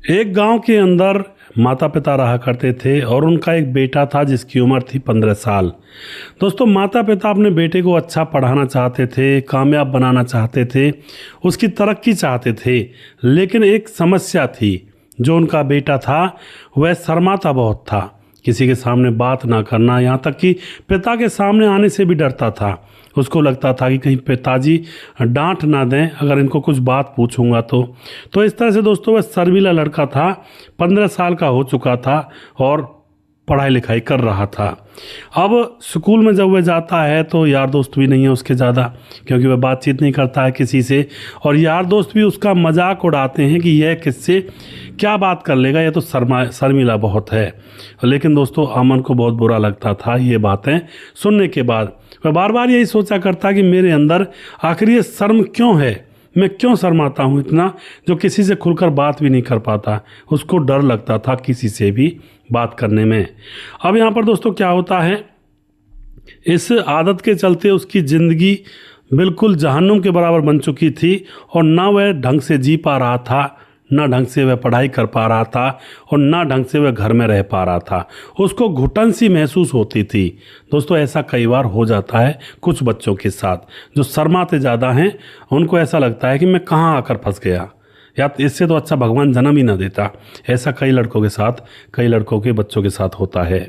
एक गांव के अंदर माता पिता रहा करते थे और उनका एक बेटा था जिसकी उम्र थी 15 साल। दोस्तों, माता पिता अपने बेटे को अच्छा पढ़ाना चाहते थे, कामयाब बनाना चाहते थे, उसकी तरक्की चाहते थे। लेकिन एक समस्या थी, जो उनका बेटा था वह शर्माता बहुत था, किसी के सामने बात ना करना, यहाँ तक कि पिता के सामने आने से भी डरता था। उसको लगता था कि कहीं पिताजी डांट ना दें अगर इनको कुछ बात पूछूंगा तो इस तरह से दोस्तों वह शर्मीला लड़का था, 15 साल का हो चुका था और पढ़ाई लिखाई कर रहा था। अब स्कूल में जब वह जाता है तो यार दोस्त भी नहीं है उसके ज़्यादा, क्योंकि वह बातचीत नहीं करता है किसी से, और यार दोस्त भी उसका मजाक उड़ाते हैं कि यह किससे क्या बात कर लेगा, यह तो शर्मिला बहुत है। लेकिन दोस्तों, अमन को बहुत बुरा लगता था ये बातें सुनने के बाद। वह बार बार यही सोचा करता कि मेरे अंदर आखिर ये शर्म क्यों है, मैं क्यों शर्माता हूँ इतना, जो किसी से खुलकर बात भी नहीं कर पाता। उसको डर लगता था किसी से भी बात करने में। अब यहाँ पर दोस्तों क्या होता है, इस आदत के चलते उसकी ज़िंदगी बिल्कुल जहन्नुम के बराबर बन चुकी थी, और ना वह ढंग से जी पा रहा था, ना ढंग से वह पढ़ाई कर पा रहा था, और ना ढंग से वह घर में रह पा रहा था। उसको घुटन सी महसूस होती थी। दोस्तों, ऐसा कई बार हो जाता है कुछ बच्चों के साथ, जो शर्माते ज़्यादा हैं। उनको ऐसा लगता है कि मैं कहाँ आकर फंस गया, या इससे तो अच्छा भगवान जन्म ही ना देता। ऐसा कई लड़कों के साथ, कई लड़कों के बच्चों के साथ होता है।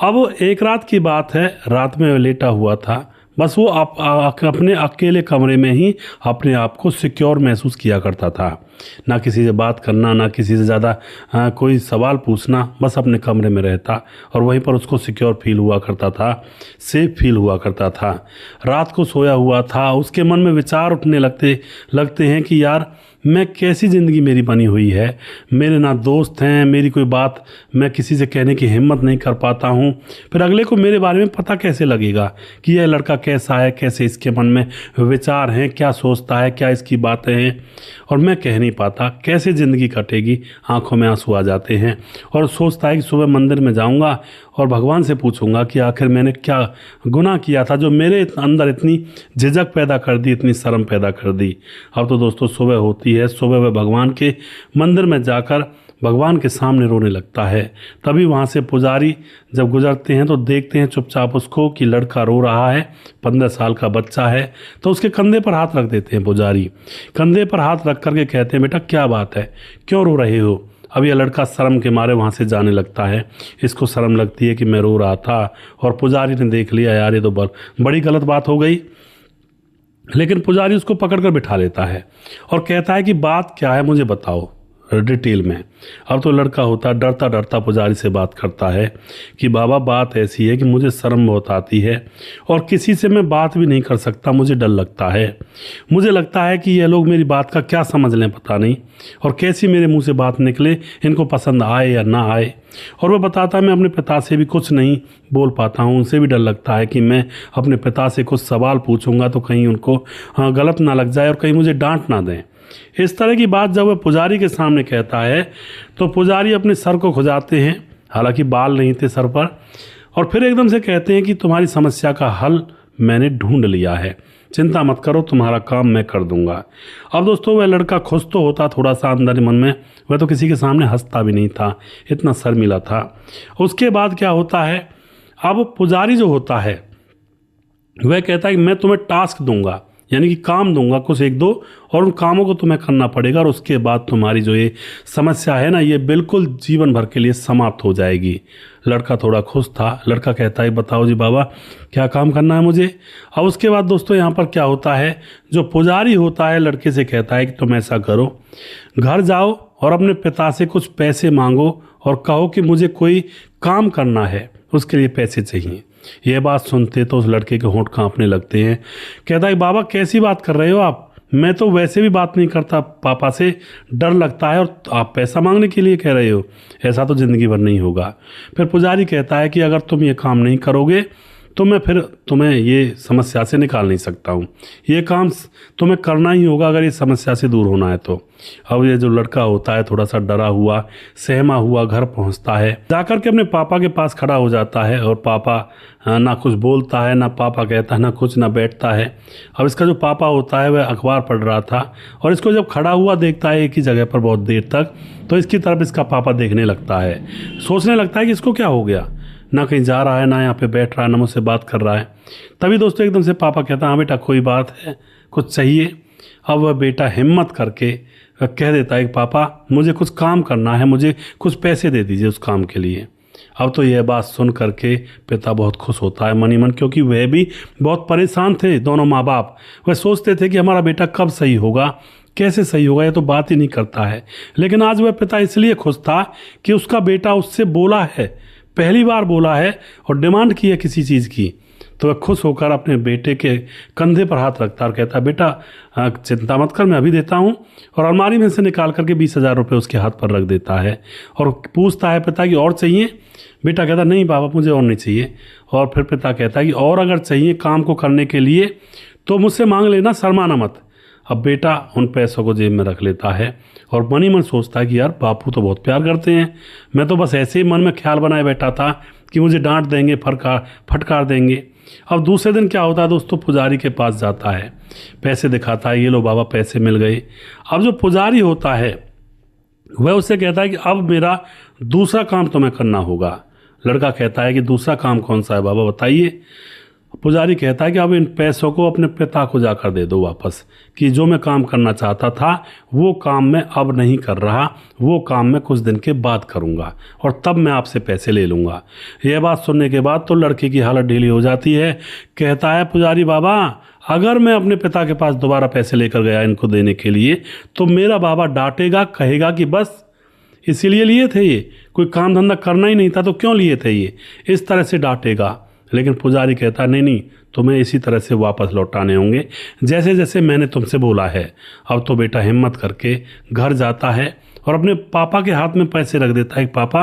अब एक रात की बात है, रात में वह लेटा हुआ था। बस वो अपने अकेले कमरे में ही अपने आप को सिक्योर महसूस किया करता था। ना किसी से बात करना, ना किसी से ज़्यादा कोई सवाल पूछना, बस अपने कमरे में रहता, और वहीं पर उसको सिक्योर फील हुआ करता था, सेफ फील हुआ करता था। रात को सोया हुआ था, उसके मन में विचार उठने लगते हैं कि यार मैं कैसी ज़िंदगी मेरी बनी हुई है, मेरे ना दोस्त हैं, मेरी कोई बात मैं किसी से कहने की हिम्मत नहीं कर पाता हूँ। फिर अगले को मेरे बारे में पता कैसे लगेगा कि यह लड़का कैसा है, कैसे इसके मन में विचार हैं, क्या सोचता है, क्या इसकी बातें हैं, और मैं कह नहीं पाता। कैसे ज़िंदगी कटेगी, आंखों में आंसू आ जाते हैं, और सोचता है कि सुबह मंदिर में जाऊंगा और भगवान से पूछूंगा कि आखिर मैंने क्या गुनाह किया था जो मेरे अंदर इतनी झिझक पैदा कर दी, इतनी शर्म पैदा कर दी। अब तो दोस्तों सुबह होती है, सुबह वह भगवान के मंदिर में जाकर भगवान के सामने रोने लगता है। तभी वहाँ से पुजारी जब गुजरते हैं तो देखते हैं चुपचाप उसको कि लड़का रो रहा है, 15 साल का बच्चा है। तो उसके कंधे पर हाथ रख देते हैं पुजारी। कंधे पर हाथ रख करके कहते हैं, बेटा क्या बात है, क्यों रो रहे हो। अब यह लड़का शर्म के मारे वहाँ से जाने लगता है। इसको शर्म लगती है कि मैं रो रहा था, और पुजारी ने देख लिया, यार ये तो बड़ी गलत बात हो गई। लेकिन पुजारी उसको पकड़ कर बिठा लेता है और कहता है कि बात क्या है, मुझे बताओ डिटेल में। अब तो लड़का होता डरता डरता पुजारी से बात करता है कि बाबा बात ऐसी है कि मुझे शर्म बहुत आती है, और किसी से मैं बात भी नहीं कर सकता, मुझे डर लगता है। मुझे लगता है कि ये लोग मेरी बात का क्या समझ लें पता नहीं, और कैसी मेरे मुंह से बात निकले, इनको पसंद आए या ना आए। और वह बताता है मैं अपने पिता से भी कुछ नहीं बोल पाता हूँ, उनसे भी डर लगता है कि मैं अपने पिता से कुछ सवाल पूछूंगा तो कहीं उनको गलत ना लग जाए और कहीं मुझे डांट ना दें। इस तरह की बात जब वह पुजारी के सामने कहता है तो पुजारी अपने सर को खुजाते हैं, हालांकि बाल नहीं थे सर पर, और फिर एकदम से कहते हैं कि तुम्हारी समस्या का हल मैंने ढूंढ लिया है, चिंता मत करो, तुम्हारा काम मैं कर दूंगा। अब दोस्तों वह लड़का खुश तो होता थोड़ा सा अंदर मन में, वह तो किसी के सामने हंसता भी नहीं था, इतना शर्मिला था। उसके बाद क्या होता है, अब पुजारी जो होता है वह कहता है कि मैं तुम्हें टास्क दूंगा, यानी कि काम दूंगा कुछ एक दो, और उन कामों को तुम्हें करना पड़ेगा, और उसके बाद तुम्हारी जो ये समस्या है ना, ये बिल्कुल जीवन भर के लिए समाप्त हो जाएगी। लड़का थोड़ा खुश था। लड़का कहता है बताओ जी बाबा क्या काम करना है मुझे। अब उसके बाद दोस्तों यहाँ पर क्या होता है, जो पुजारी होता है लड़के से कहता है कि तुम ऐसा करो, घर जाओ और अपने पिता से कुछ पैसे मांगो और कहो कि मुझे कोई काम करना है, उसके लिए पैसे चाहिए। यह बात सुनते तो उस लड़के के होंठ कांपने लगते हैं। कहता है बाबा कैसी बात कर रहे हो आप, मैं तो वैसे भी बात नहीं करता, पापा से डर लगता है, और आप पैसा मांगने के लिए कह रहे हो, ऐसा तो ज़िंदगी भर नहीं होगा। फिर पुजारी कहता है कि अगर तुम ये काम नहीं करोगे तो मैं फिर तुम्हें ये समस्या से निकाल नहीं सकता हूँ, ये काम तुम्हें करना ही होगा अगर ये समस्या से दूर होना है तो। अब ये जो लड़का होता है थोड़ा सा डरा हुआ सहमा हुआ घर पहुंचता है, जाकर के अपने पापा के पास खड़ा हो जाता है और पापा ना कुछ बोलता है, ना पापा कहता है, ना कुछ, ना बैठता है। अब इसका जो पापा होता है वह अखबार पढ़ रहा था और इसको जब खड़ा हुआ देखता है एक ही जगह पर बहुत देर तक, तो इसकी तरफ इसका पापा देखने लगता है, सोचने लगता है कि इसको क्या हो गया, ना कहीं जा रहा है, ना यहाँ पे बैठ रहा है, ना मुझसे बात कर रहा है। तभी दोस्तों एकदम से पापा कहता है, हाँ बेटा कोई बात है, कुछ चाहिए? अब वह बेटा हिम्मत करके कह देता है कि पापा मुझे कुछ काम करना है, मुझे कुछ पैसे दे दीजिए उस काम के लिए। अब तो यह बात सुन करके पिता बहुत खुश होता है मन ही मन, क्योंकि वह भी बहुत परेशान थे दोनों माँ बाप। वह सोचते थे कि हमारा बेटा कब सही होगा, कैसे सही होगा, ये तो बात ही नहीं करता है। लेकिन आज वह पिता इसलिए खुश था कि उसका बेटा उससे बोला है, पहली बार बोला है और डिमांड की है किसी चीज़ की। तो वह खुश होकर अपने बेटे के कंधे पर हाथ रखता और कहता है, बेटा चिंता मत कर, मैं अभी देता हूँ। और अलमारी में से निकाल करके 20,000 रुपये उसके हाथ पर रख देता है और पूछता है पिता कि और चाहिए? बेटा कहता नहीं पापा मुझे और नहीं चाहिए। और फिर पिता कहता है कि और अगर चाहिए काम को करने के लिए तो मुझसे मांग लेना, शर्माना मत। अब बेटा उन पैसों को जेब में रख लेता है और मन ही मन सोचता है कि यार बापू तो बहुत प्यार करते हैं, मैं तो बस ऐसे ही मन में ख्याल बनाए बैठा था कि मुझे डांट देंगे, फटकार देंगे। अब दूसरे दिन क्या होता है दोस्तों, पुजारी के पास जाता है, पैसे दिखाता है, ये लो बाबा पैसे मिल गए। अब जो पुजारी होता है वह उससे कहता है कि अब मेरा दूसरा काम तुम्हें करना होगा। लड़का कहता है कि दूसरा काम कौन सा है बाबा बताइए। पुजारी कहता है कि अब इन पैसों को अपने पिता को जाकर दे दो वापस, कि जो मैं काम करना चाहता था वो काम मैं अब नहीं कर रहा, वो काम मैं कुछ दिन के बाद करूंगा और तब मैं आपसे पैसे ले लूँगा। यह बात सुनने के बाद तो लड़के की हालत ढीली हो जाती है। कहता है पुजारी बाबा अगर मैं अपने पिता के पास दोबारा पैसे लेकर गया इनको देने के लिए तो मेरा बाबा डांटेगा, कहेगा कि बस इसीलिए लिए थे ये, कोई काम धंधा करना ही नहीं था तो क्यों लिए थे ये, इस तरह से डांटेगा। लेकिन पुजारी कहता नहीं नहीं, तुम्हें इसी तरह से वापस लौटाने होंगे जैसे जैसे मैंने तुमसे बोला है। अब तो बेटा हिम्मत करके घर जाता है और अपने पापा के हाथ में पैसे रख देता है कि पापा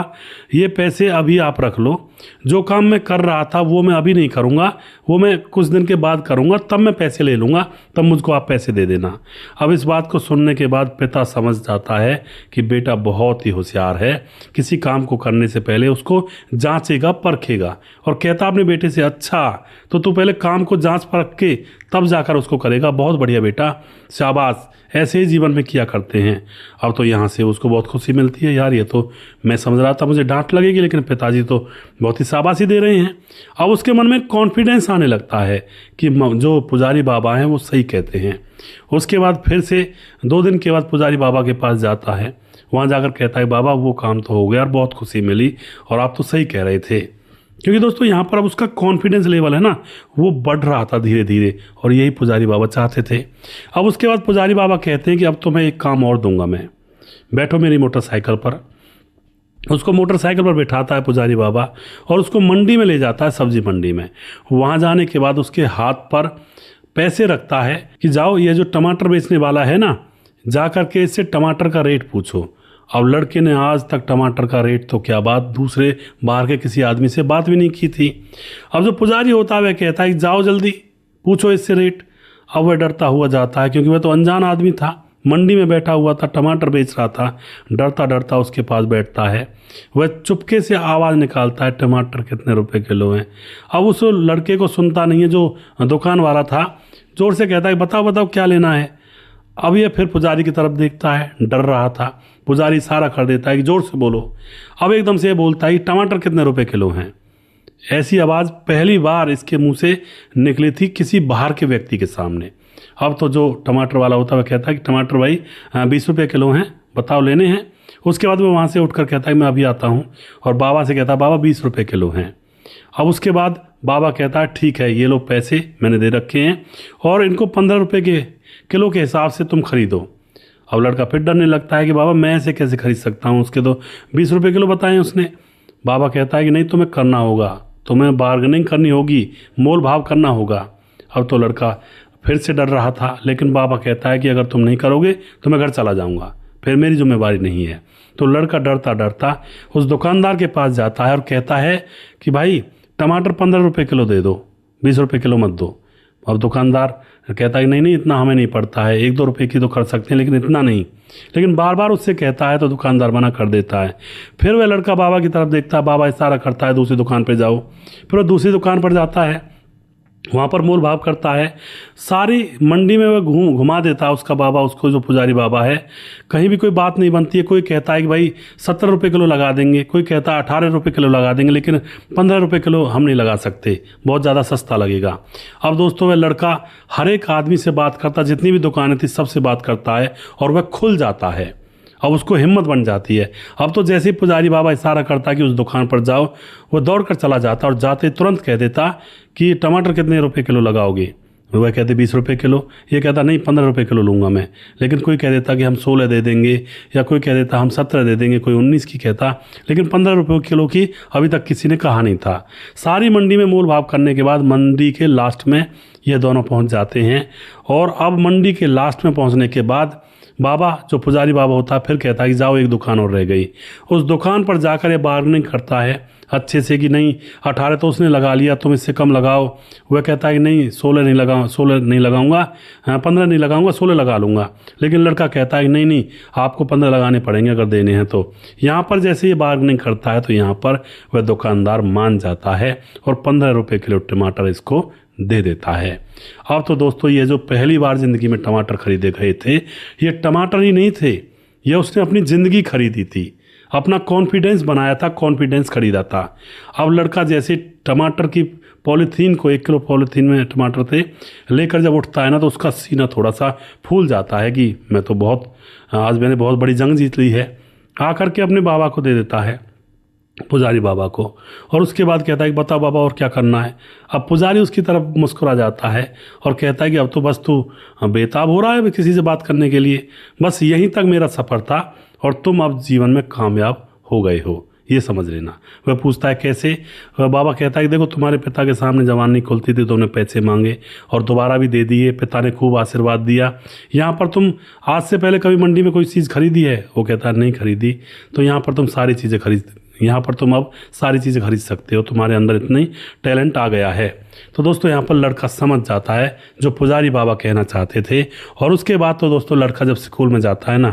ये पैसे अभी आप रख लो, जो काम मैं कर रहा था वो मैं अभी नहीं करूँगा, वो मैं कुछ दिन के बाद करूँगा, तब मैं पैसे ले लूँगा, तब मुझको आप पैसे दे देना। अब इस बात को सुनने के बाद पिता समझ जाता है कि बेटा बहुत ही होशियार है, किसी काम को करने से पहले उसको जांचेगा परखेगा और कहता अपने बेटे से अच्छा तो तू पहले काम को जांच परख के तब जाकर उसको करेगा, बहुत बढ़िया बेटा, शाबाश, ऐसे ही जीवन में किया करते हैं। अब तो यहाँ से उसको बहुत खुशी मिलती है, यार ये तो मैं समझ रहा था मुझे डांट लगेगी लेकिन पिताजी तो बहुत ही शाबाशी दे रहे हैं। अब उसके मन में कॉन्फिडेंस आने लगता है कि जो पुजारी बाबा हैं वो सही कहते हैं। उसके बाद फिर से 2 दिन के बाद पुजारी बाबा के पास जाता है, वहाँ जाकर कहता है बाबा वो काम तो हो गया और बहुत खुशी मिली और आप तो सही कह रहे थे। क्योंकि दोस्तों यहाँ पर अब उसका कॉन्फिडेंस लेवल है ना वो बढ़ रहा था धीरे धीरे और यही पुजारी बाबा चाहते थे। अब उसके बाद पुजारी बाबा कहते हैं कि अब तो मैं एक काम और दूंगा, मैं बैठो मेरी मोटरसाइकिल पर। उसको मोटरसाइकिल पर बिठाता है पुजारी बाबा और उसको मंडी में ले जाता है, सब्जी मंडी में। वहाँ जाने के बाद उसके हाथ पर पैसे रखता है कि जाओ ये जो टमाटर बेचने वाला है ना, जा कर के इससे टमाटर का रेट पूछो। अब लड़के ने आज तक टमाटर का रेट तो क्या बात, दूसरे बाहर के किसी आदमी से बात भी नहीं की थी। अब जो पुजारी होता है वह कहता है कि जाओ जल्दी पूछो इससे रेट। अब वह डरता हुआ जाता है क्योंकि वह तो अनजान आदमी था, मंडी में बैठा हुआ था, टमाटर बेच रहा था। डरता डरता उसके पास बैठता है, वह चुपके से आवाज़ निकालता है टमाटर कितने रुपए किलो हैं। अब उस लड़के को सुनता नहीं है, जो दुकान वाला था जोर से कहता है बताओ बताओ क्या लेना है। अब ये फिर पुजारी की तरफ देखता है, डर रहा था। पुजारी इशारा कर देता है कि जोर से बोलो। अब एकदम से बोलता है टमाटर कितने रुपए किलो हैं। ऐसी आवाज़ पहली बार इसके मुंह से निकली थी किसी बाहर के व्यक्ति के सामने। अब तो जो टमाटर वाला होता है वह कहता है कि टमाटर भाई 20 रुपये किलो हैं, बताओ लेने हैं। उसके बाद वो वहाँ से उठकर कहता है मैं अभी आता हूँ और बाबा से कहता है बाबा 20 रुपये किलो हैं। अब उसके बाद बाबा कहता है ठीक है ये लो पैसे मैंने दे रखे हैं और इनको 15 रुपये के किलो के हिसाब से तुम खरीदो। अब लड़का फिर डरने लगता है कि बाबा मैं ऐसे कैसे खरीद सकता हूँ, उसके तो 20 रुपये किलो बताए उसने। बाबा कहता है कि नहीं तुम्हें करना होगा, तुम्हें बार्गेनिंग करनी होगी, मोल भाव करना होगा। अब तो लड़का फिर से डर रहा था, लेकिन बाबा कहता है कि अगर तुम नहीं करोगे तो मैं घर चला जाऊँगा, फिर मेरी जिम्मेवारी नहीं है। तो लड़का डरता डरता उस दुकानदार के पास जाता है और कहता है कि भाई टमाटर 15 रुपये किलो दे दो, 20 रुपये किलो मत दो। अब दुकानदार कहता है कि नहीं नहीं इतना हमें नहीं पड़ता है, 1-2 रुपये की तो कर सकते हैं लेकिन इतना नहीं। लेकिन बार बार उससे कहता है तो दुकानदार मना कर देता है। फिर वह लड़का बाबा की तरफ देखता है, बाबा इशारा करता है दूसरी दुकान पर जाओ। फिर वो दूसरी दुकान पर जाता है, वहाँ पर मोल भाव करता है। सारी मंडी में वह घुमा देता है उसका बाबा, उसको जो पुजारी बाबा है। कहीं भी कोई बात नहीं बनती है। कोई कहता है कि भाई 70 रुपये किलो लगा देंगे, कोई कहता है 18 रुपये किलो लगा देंगे, लेकिन 15 रुपये किलो हम नहीं लगा सकते, बहुत ज़्यादा सस्ता लगेगा। अब दोस्तों वह लड़का हर एक आदमी से बात करता, जितनी भी दुकानें थी सबसे बात करता है और वह खुल जाता है। अब उसको हिम्मत बन जाती है। अब तो जैसे ही पुजारी बाबा इशारा करता कि उस दुकान पर जाओ, वो दौड़ कर चला जाता और जाते तुरंत कह देता कि टमाटर कितने रुपए किलो लगाओगे। वह कहते 20 रुपये किलो। ये कहता नहीं 15 रुपये किलो लूँगा मैं। लेकिन कोई कह देता कि हम 16 दे देंगे, या कोई कह देता हम 17 दे देंगे, कोई 19 की कहता, लेकिन 15 रुपये किलो की अभी तक किसी ने कहा नहीं था। सारी मंडी में मोल भाव करने के बाद मंडी के लास्ट में ये दोनों पहुँच जाते हैं। और अब मंडी के लास्ट में पहुँचने के बाद बाबा जो पुजारी बाबा होता है फिर कहता है कि जाओ एक दुकान और रह गई। उस दुकान पर जाकर ये बार्गेनिंग करता है अच्छे से कि नहीं 18 तो उसने लगा लिया, तुम इससे कम लगाओ। वह कहता है कि नहीं 16 नहीं लगाऊँ, 16 नहीं लगाऊंगा, 15 नहीं लगाऊंगा, 16 लगा लूँगा। लेकिन लड़का कहता है कि नहीं नहीं आपको 15 लगाने पड़ेंगे अगर देने हैं तो। यहाँ पर जैसे ये बार्गेनिंग करता है तो यहाँ पर वह दुकानदार मान जाता है और 15 रुपये किलो टमाटर इसको दे देता है। अब तो दोस्तों ये जो पहली बार ज़िंदगी में टमाटर खरीदे गए थे, ये टमाटर ही नहीं थे, ये उसने अपनी ज़िंदगी खरीदी थी, अपना कॉन्फिडेंस बनाया था, कॉन्फिडेंस खरीदा था। अब लड़का जैसे टमाटर की पॉलीथीन को 1 किलो पॉलीथीन में टमाटर थे लेकर जब उठता है ना, तो उसका सीना थोड़ा सा फूल जाता है कि मैं तो आज मैंने बहुत बड़ी जंग जीत ली है। आकर के अपने बाबा को दे देता है, पुजारी बाबा को। और उसके बाद कहता है कि बताओ बाबा और क्या करना है। अब पुजारी उसकी तरफ मुस्कुरा जाता है और कहता है कि अब तो बस तू बेताब हो रहा है किसी से बात करने के लिए, बस यहीं तक मेरा सफ़र था और तुम अब जीवन में कामयाब हो गए हो, ये समझ लेना। वह पूछता है कैसे। वह बाबा कहता है कि देखो तुम्हारे पिता के सामने जबान नहीं खुलती थी तो उन्हें पैसे मांगे और दोबारा भी दे दिए, पिता ने खूब आशीर्वाद दिया। यहाँ पर तुम आज से पहले कभी मंडी में कोई चीज़ खरीदी है? वो कहता है नहीं खरीदी। तो यहाँ पर तुम सारी चीज़ें यहाँ पर तुम अब सारी चीज़ें खरीद सकते हो, तुम्हारे अंदर इतनी टैलेंट आ गया है। तो दोस्तों यहाँ पर लड़का समझ जाता है जो पुजारी बाबा कहना चाहते थे। और उसके बाद तो दोस्तों लड़का जब स्कूल में जाता है ना,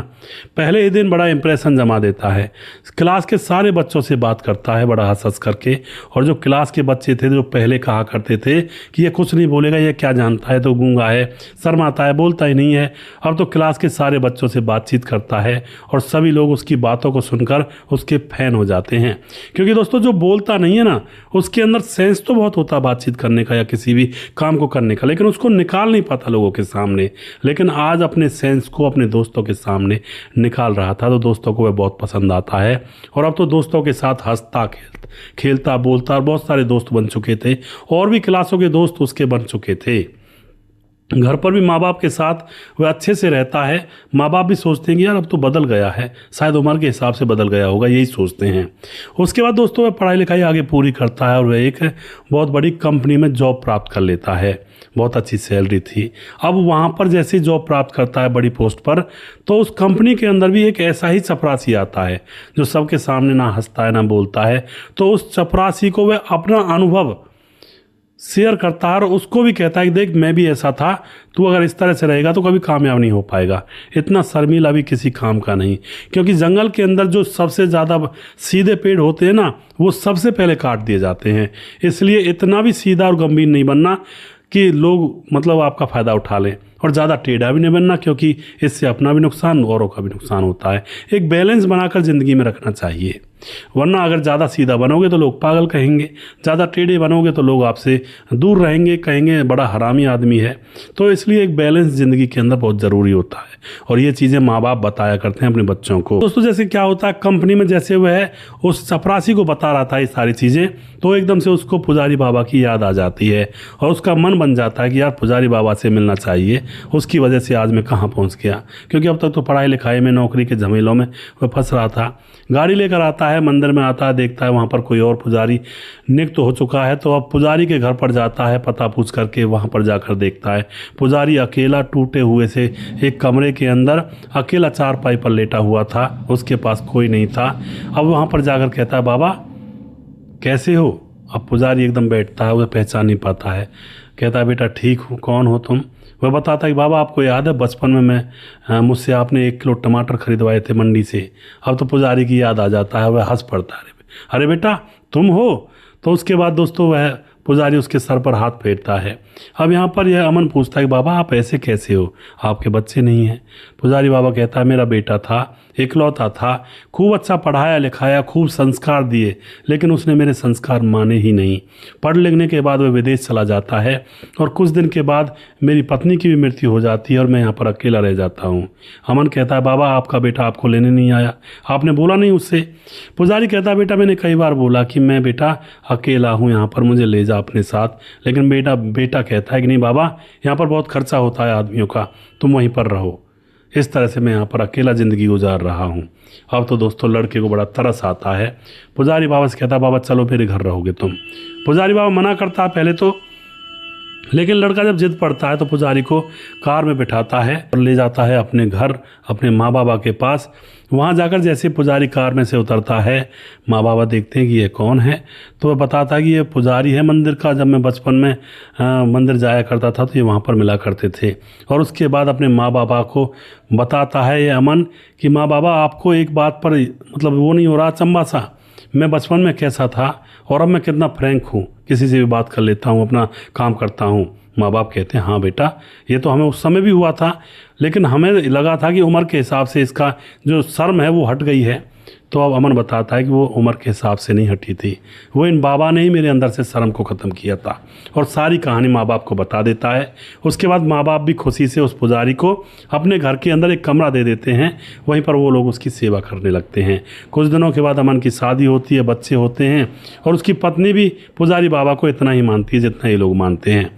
पहले ही दिन बड़ा इंप्रेशन जमा देता है, क्लास के सारे बच्चों से बात करता है बड़ा हंस हंस करके। और जो क्लास के बच्चे थे जो पहले कहा करते थे कि ये कुछ नहीं बोलेगा, ये क्या जानता है, तो गूंगा है, शर्माता है, बोलता ही नहीं है, अब तो क्लास के सारे बच्चों से बातचीत करता है और सभी लोग उसकी बातों को सुनकर उसके फैन हो जाते हैं। क्योंकि दोस्तों जो बोलता नहीं है ना, उसके अंदर सेंस तो बहुत होता है बातचीत करने का या किसी भी काम को करने का, लेकिन उसको निकाल नहीं पाता लोगों के सामने। लेकिन आज अपने सेंस को अपने दोस्तों के सामने निकाल रहा था, तो दोस्तों को वह बहुत पसंद आता है। और अब तो दोस्तों के साथ हंसता खेलता बोलता, और बहुत सारे दोस्त बन चुके थे और भी क्लासों के दोस्त उसके बन चुके थे। घर पर भी माँ बाप के साथ वह अच्छे से रहता है। माँ बाप भी सोचते हैं कि यार अब तो बदल गया है, शायद उम्र के हिसाब से बदल गया होगा, यही सोचते हैं। उसके बाद दोस्तों वह पढ़ाई लिखाई आगे पूरी करता है और वह एक बहुत बड़ी कंपनी में जॉब प्राप्त कर लेता है, बहुत अच्छी सैलरी थी। अब वहाँ पर जैसे जॉब प्राप्त करता है बड़ी पोस्ट पर, तो उस कंपनी के अंदर भी एक ऐसा ही चपरासी आता है जो सबके सामने ना हंसता है ना बोलता है। तो उस चपरासी को वह अपना अनुभव शेयर करता है और उसको भी कहता है कि देख मैं भी ऐसा था, तू अगर इस तरह से रहेगा तो कभी कामयाब नहीं हो पाएगा। इतना शर्मीला भी किसी काम का नहीं, क्योंकि जंगल के अंदर जो सबसे ज़्यादा सीधे पेड़ होते हैं ना, वो सबसे पहले काट दिए जाते हैं। इसलिए इतना भी सीधा और गंभीर नहीं बनना कि लोग मतलब आपका फ़ायदा उठा लें, और ज़्यादा टेढ़ा भी नहीं बनना, क्योंकि इससे अपना भी नुकसान औरों का भी नुकसान होता है। एक बैलेंस बनाकर ज़िंदगी में रखना चाहिए, वरना अगर ज़्यादा सीधा बनोगे तो लोग पागल कहेंगे, ज़्यादा टेढ़े बनोगे तो लोग आपसे दूर रहेंगे, कहेंगे बड़ा हरामी आदमी है। तो इसलिए एक बैलेंस ज़िंदगी के अंदर बहुत ज़रूरी होता है, और ये चीज़ें माँ बाप बताया करते हैं अपने बच्चों को। दोस्तों जैसे क्या होता है कंपनी में, जैसे वह उस चपरासी को बता रहा था ये सारी चीज़ें, तो एकदम से उसको पुजारी बाबा की याद आ जाती है और उसका मन बन जाता है कि यार पुजारी बाबा से मिलना चाहिए, उसकी वजह से आज मैं कहाँ पहुँच गया। क्योंकि अब तक तो पढ़ाई लिखाई में, नौकरी के झमेलों में वह फंस रहा था। गाड़ी लेकर आता है, मंदिर में आता है, देखता है वहाँ पर कोई और पुजारी नियुक्त हो चुका है, तो अब पुजारी के घर पर जाता है, पता पूछ करके वहाँ पर जाकर देखता है पुजारी अकेला टूटे हुए से एक कमरे के अंदर अकेला चारपाई पर लेटा हुआ था, उसके पास कोई नहीं था। अब वहाँ पर जाकर कहता है बाबा कैसे हो। अब पुजारी एकदम बैठता है, वह पहचान नहीं पाता है। कहता है बेटा ठीक हूँ, कौन हो तुम। वह बताता है कि बाबा आपको याद है बचपन में मैं मुझसे आपने 1 किलो टमाटर खरीदवाए थे मंडी से। अब तो पुजारी की याद आ जाता है, वह हंस पड़ता है, अरे बेटा तुम हो। तो उसके बाद दोस्तों वह पुजारी उसके सर पर हाथ फेरता है। अब यहाँ पर यह अमन पूछता है कि बाबा आप ऐसे कैसे हो, आपके बच्चे नहीं हैं। पुजारी बाबा कहता है मेरा बेटा था, इकलौता था, खूब अच्छा पढ़ाया लिखाया, खूब संस्कार दिए, लेकिन उसने मेरे संस्कार माने ही नहीं। पढ़ लिखने के बाद वह विदेश चला जाता है और कुछ दिन के बाद मेरी पत्नी की भी मृत्यु हो जाती है और मैं यहाँ पर अकेला रह जाता हूँ। अमन कहता है बाबा आपका बेटा आपको लेने नहीं आया, आपने बोला नहीं उससे। पुजारी कहता है बेटा मैंने कई बार बोला कि मैं बेटा अकेला हूँ यहाँ पर, मुझे ले जा अपने साथ, लेकिन बेटा कहता है कि नहीं बाबा यहाँ पर बहुत खर्चा होता है आदमियों का, तुम वहीं पर रहो। इस तरह से मैं यहाँ पर अकेला ज़िंदगी गुजार रहा हूँ। अब तो दोस्तों लड़के को बड़ा तरस आता है। पुजारी बाबा से कहता है बाबा चलो मेरे घर रहोगे तुम। पुजारी बाबा मना करता है पहले तो, लेकिन लड़का जब जिद पड़ता है तो पुजारी को कार में बिठाता है और ले जाता है अपने घर, अपने माँ बाबा के पास। वहाँ जाकर जैसे पुजारी कार में से उतरता है, माँ बाबा देखते हैं कि ये कौन है, तो वह बताता है कि ये पुजारी है मंदिर का, जब मैं बचपन में मंदिर जाया करता था तो ये वहाँ पर मिला करते थे। और उसके बाद अपने माँ बाबा को बताता है ये अमन कि माँ बाबा आपको एक बात पर मतलब वो नहीं हो रहा अचंभा सा, मैं बचपन में कैसा था और अब मैं कितना फ्रैंक हूँ, किसी से भी बात कर लेता हूँ, अपना काम करता हूँ। माँ बाप कहते हैं हाँ बेटा ये तो हमें उस समय भी हुआ था, लेकिन हमें लगा था कि उम्र के हिसाब से इसका जो शर्म है वो हट गई है। तो अब अमन बताता है कि वो उम्र के हिसाब से नहीं हटी थी, वो इन बाबा ने ही मेरे अंदर से शर्म को ख़त्म किया था। और सारी कहानी माँ बाप को बता देता है। उसके बाद माँ बाप भी खुशी से उस पुजारी को अपने घर के अंदर एक कमरा दे देते हैं, वहीं पर वो लोग उसकी सेवा करने लगते हैं। कुछ दिनों के बाद अमन की शादी होती है, बच्चे होते हैं और उसकी पत्नी भी पुजारी बाबा को इतना ही मानती है जितना ये लोग मानते हैं।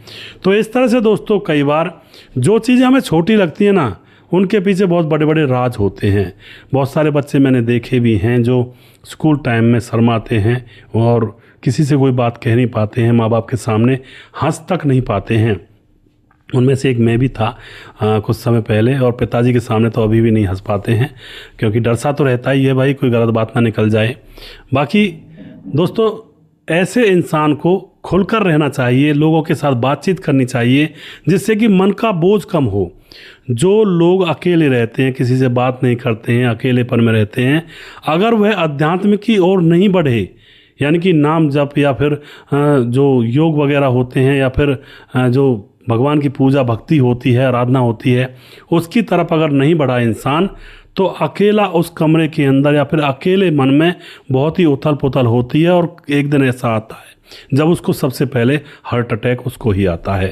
तो इस तरह से दोस्तों कई बार जो चीज़ें हमें छोटी लगती है ना, उनके पीछे बहुत बड़े बड़े राज होते हैं। बहुत सारे बच्चे मैंने देखे भी हैं जो स्कूल टाइम में शर्माते हैं और किसी से कोई बात कह नहीं पाते हैं, माँ बाप के सामने हंस तक नहीं पाते हैं। उनमें से एक मैं भी था कुछ समय पहले, और पिताजी के सामने तो अभी भी नहीं हंस पाते हैं, क्योंकि डर सा तो रहता ही है भाई कोई गलत बात ना निकल जाए। बाकी दोस्तों ऐसे इंसान को खुलकर रहना चाहिए, लोगों के साथ बातचीत करनी चाहिए, जिससे कि मन का बोझ कम हो। जो लोग अकेले रहते हैं, किसी से बात नहीं करते हैं, अकेलेपन में रहते हैं, अगर वह अध्यात्म की ओर नहीं बढ़े, यानी कि नाम जप या फिर जो योग वगैरह होते हैं या फिर जो भगवान की पूजा भक्ति होती है, आराधना होती है, उसकी तरफ अगर नहीं बढ़ा इंसान, तो अकेला उस कमरे के अंदर या फिर अकेले मन में बहुत ही उथल पुथल होती है। और एक दिन ऐसा आता है जब उसको सबसे पहले हार्ट अटैक उसको ही आता है,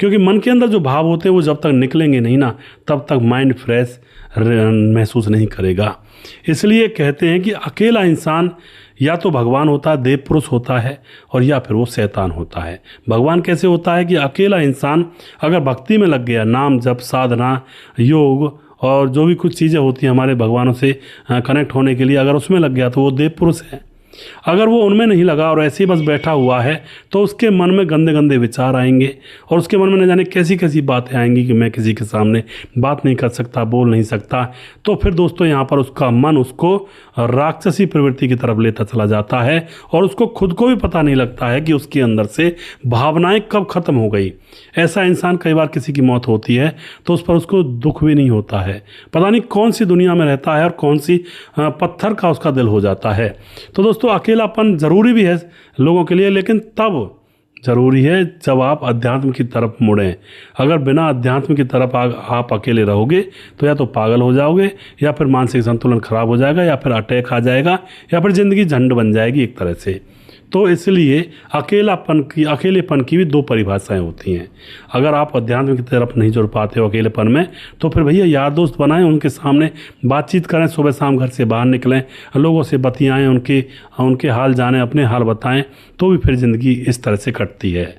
क्योंकि मन के अंदर जो भाव होते हैं वो जब तक निकलेंगे नहीं ना, तब तक माइंड फ्रेश महसूस नहीं करेगा। इसलिए कहते हैं कि अकेला इंसान या तो भगवान होता है, देव पुरुष होता है, और या फिर वो शैतान होता है। भगवान कैसे होता है कि अकेला इंसान अगर भक्ति में लग गया, नाम जप साधना योग और जो भी कुछ चीज़ें होती हैं हमारे भगवानों से कनेक्ट होने के लिए, अगर उसमें लग गया तो वो देव पुरुष है। अगर वो उनमें नहीं लगा और ऐसे ही बस बैठा हुआ है, तो उसके मन में गंदे गंदे विचार आएंगे और उसके मन में न जाने कैसी कैसी बातें आएंगी कि मैं किसी के सामने बात नहीं कर सकता, बोल नहीं सकता। तो फिर दोस्तों यहाँ पर उसका मन उसको राक्षसी प्रवृत्ति की तरफ लेता चला जाता है और उसको खुद को भी पता नहीं लगता है कि उसके अंदर से भावनाएं कब खत्म हो गई। ऐसा इंसान कई बार किसी की मौत होती है तो उस पर उसको दुख भी नहीं होता है, पता नहीं कौन सी दुनिया में रहता है और कौन सी पत्थर का उसका दिल हो जाता है। तो दोस्तों अकेलापन ज़रूरी भी है लोगों के लिए, लेकिन तब ज़रूरी है जब आप अध्यात्म की तरफ मुड़ें। अगर बिना अध्यात्म की तरफ आप अकेले रहोगे तो या तो पागल हो जाओगे, या फिर मानसिक संतुलन खराब हो जाएगा, या फिर अटैक आ जाएगा, या फिर ज़िंदगी झंड बन जाएगी एक तरह से। तो इसलिए अकेलेपन की भी दो परिभाषाएं होती हैं। अगर आप अध्यात्म की तरफ नहीं जुड़ पाते हो अकेलेपन में, तो फिर भैया यार दोस्त बनाएं, उनके सामने बातचीत करें, सुबह शाम घर से बाहर निकलें, लोगों से बतियाएं, उनके हाल जानें, अपने हाल बताएं, तो भी फिर ज़िंदगी इस तरह से कटती है।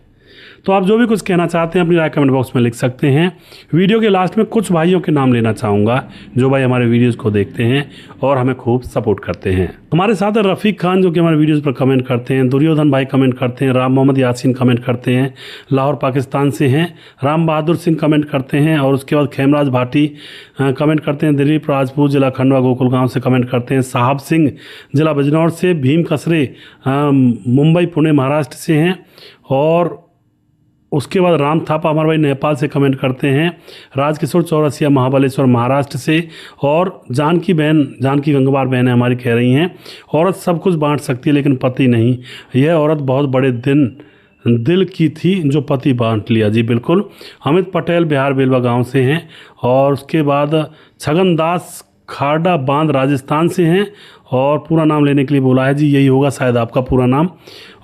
तो आप जो भी कुछ कहना चाहते हैं अपनी राय कमेंट बॉक्स में लिख सकते हैं। वीडियो के लास्ट में कुछ भाइयों के नाम लेना चाहूँगा जो भाई हमारे वीडियोस को देखते हैं और हमें खूब सपोर्ट करते हैं। हमारे साथ है रफ़ीक खान जो कि हमारे वीडियोस पर कमेंट करते हैं, दुर्योधन भाई कमेंट करते हैं, राम मोहम्मद यासीन कमेंट करते हैं, लाहौर पाकिस्तान से हैं, राम बहादुर सिंह कमेंट करते हैं, और उसके बाद खेमराज भाटी कमेंट करते हैं, दिलीप राजपूत जिला खंडवा गोकुल गाँव से कमेंट करते हैं, साहब सिंह जिला बिजनौर से, भीम कसरे मुंबई पुणे महाराष्ट्र से हैं, और उसके बाद राम थापा हमारे भाई नेपाल से कमेंट करते हैं, राजकिशोर चौरसिया महाबलेश्वर महाराष्ट्र से, और जानकी गंगवार बहन है हमारी, कह रही हैं औरत सब कुछ बांट सकती है लेकिन पति नहीं। यह औरत बहुत बड़े दिल की थी जो पति बांट लिया। जी बिल्कुल। अमित पटेल बिहार बेलवा गांव से हैं, और उसके बाद छगन दास खारडा बांध राजस्थान से हैं, और पूरा नाम लेने के लिए बोला है। जी यही होगा शायद आपका पूरा नाम।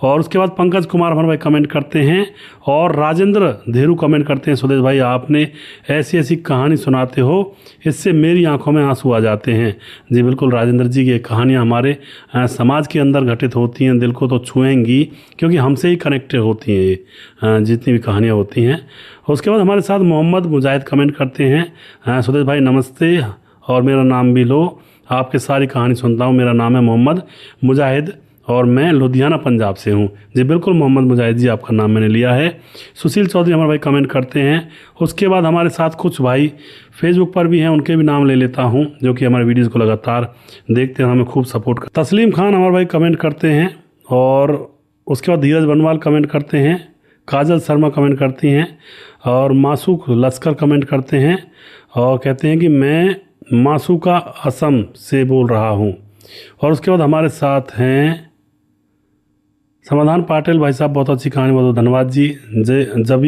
और उसके बाद पंकज कुमार हमारे भाई कमेंट करते हैं, और राजेंद्र धेरू कमेंट करते हैं, सुदेश भाई आपने ऐसी ऐसी कहानी सुनाते हो, इससे मेरी आंखों में आंसू आ जाते हैं। जी बिल्कुल राजेंद्र जी, ये कहानियाँ हमारे समाज के अंदर घटित होती हैं, दिल को तो छुएंगी क्योंकि हमसे ही कनेक्टेड होती हैं ये जितनी भी कहानियाँ होती हैं। उसके बाद हमारे साथ मोहम्मद मुजाहिद कमेंट करते हैं, सुदेश भाई नमस्ते और मेरा नाम भी लो, आपके सारी कहानी सुनता हूँ। मेरा नाम है मोहम्मद मुजाहिद और मैं लुधियाना पंजाब से हूँ। जी बिल्कुल मोहम्मद मुजाहिद जी, आपका नाम मैंने लिया है। सुशील चौधरी हमारे भाई कमेंट करते हैं। उसके बाद हमारे साथ कुछ भाई फेसबुक पर भी हैं, उनके भी नाम ले लेता हूँ जो कि हमारे वीडियोज़ को लगातार देखते हैं, हमें खूब सपोर्ट कर। तस्लीम खान हमारे भाई कमेंट करते हैं, और उसके बाद धीरज बनवाल कमेंट करते हैं, काजल शर्मा कमेंट करती हैं, और मासूक लश्कर कमेंट करते हैं और कहते हैं कि मैं मासूका असम से बोल रहा हूँ। और उसके बाद हमारे साथ हैं समाधान पाटिल भाई साहब, बहुत अच्छी कहानी, बहुत धन्यवाद जी।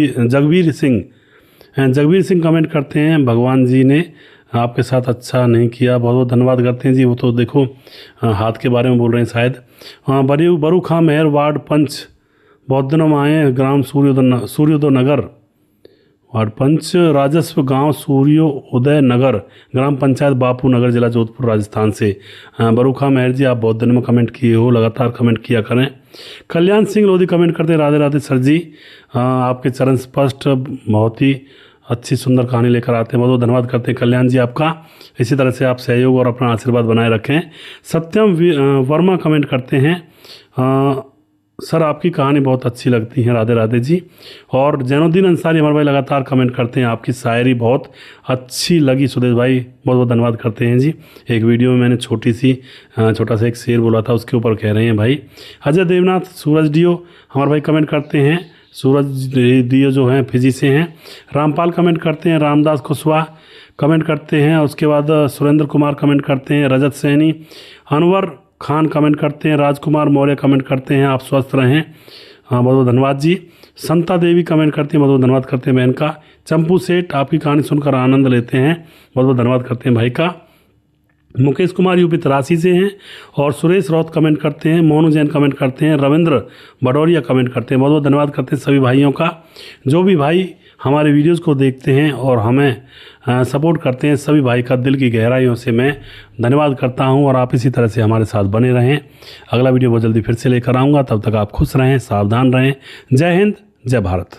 जगवीर सिंह कमेंट करते हैं, भगवान जी ने आपके साथ अच्छा नहीं किया, बहुत बहुत धन्यवाद करते हैं जी। वो तो देखो हाथ के बारे में बोल रहे हैं शायद। बरू खां मेहर वार्ड पंच, बहुत दिनों में आए, ग्राम सूर्योदय नगर, वार्ड पंच राजस्व गांव सूर्योदय नगर, ग्राम पंचायत बापू नगर, जिला जोधपुर राजस्थान से। बरूखा मेहर जी, आप बहुत दिन में कमेंट किए हो, लगातार कमेंट किया करें। कल्याण सिंह लोधी कमेंट करते हैं, राधे राधे सर जी, आपके चरण स्पष्ट, बहुत ही अच्छी सुंदर कहानी लेकर आते हैं, बहुत बहुत धन्यवाद करते हैं कल्याण जी आपका। इसी तरह से आप सहयोग और अपना आशीर्वाद बनाए रखें। सत्यम वर्मा कमेंट करते हैं, सर आपकी कहानी बहुत अच्छी लगती है, राधे राधे जी। और जैनुद्दीन अंसारी हमारे भाई लगातार कमेंट करते हैं, आपकी शायरी बहुत अच्छी लगी सुदेश भाई, बहुत बहुत धन्यवाद करते हैं जी। एक वीडियो में मैंने छोटा सा एक शेर बोला था, उसके ऊपर कह रहे हैं भाई। अजय देवनाथ सूरज डियो हमारे भाई कमेंट करते हैं, सूरज डियो जो हैं फिजी से हैं। रामपाल कमेंट करते हैं, रामदास कुशवाहा कमेंट करते हैं, उसके बाद सुरेंद्र कुमार कमेंट करते हैं, रजत सैनी, अनवर खान कमेंट करते हैं, राजकुमार मौर्य कमेंट करते हैं, आप स्वस्थ रहें, हाँ बहुत बहुत धन्यवाद जी। संता देवी कमेंट करती हैं, बहुत बहुत धन्यवाद करते हैं बहन का। चंपू सेठ आपकी कहानी सुनकर आनंद लेते हैं, बहुत बहुत धन्यवाद करते हैं भाई का। मुकेश कुमार यूपी तरासी से हैं, और सुरेश रौत कमेंट करते हैं, मोनू जैन कमेंट करते हैं, रविंद्र बडौरिया कमेंट करते हैं, बहुत बहुत धन्यवाद करते हैं सभी भाइयों का। जो भी भाई हमारे वीडियोज़ को देखते हैं और हमें सपोर्ट करते हैं, सभी भाई का दिल की गहराइयों से मैं धन्यवाद करता हूं, और आप इसी तरह से हमारे साथ बने रहें। अगला वीडियो बहुत जल्दी फिर से लेकर आऊँगा, तब तक आप खुश रहें, सावधान रहें। जय हिंद, जय भारत।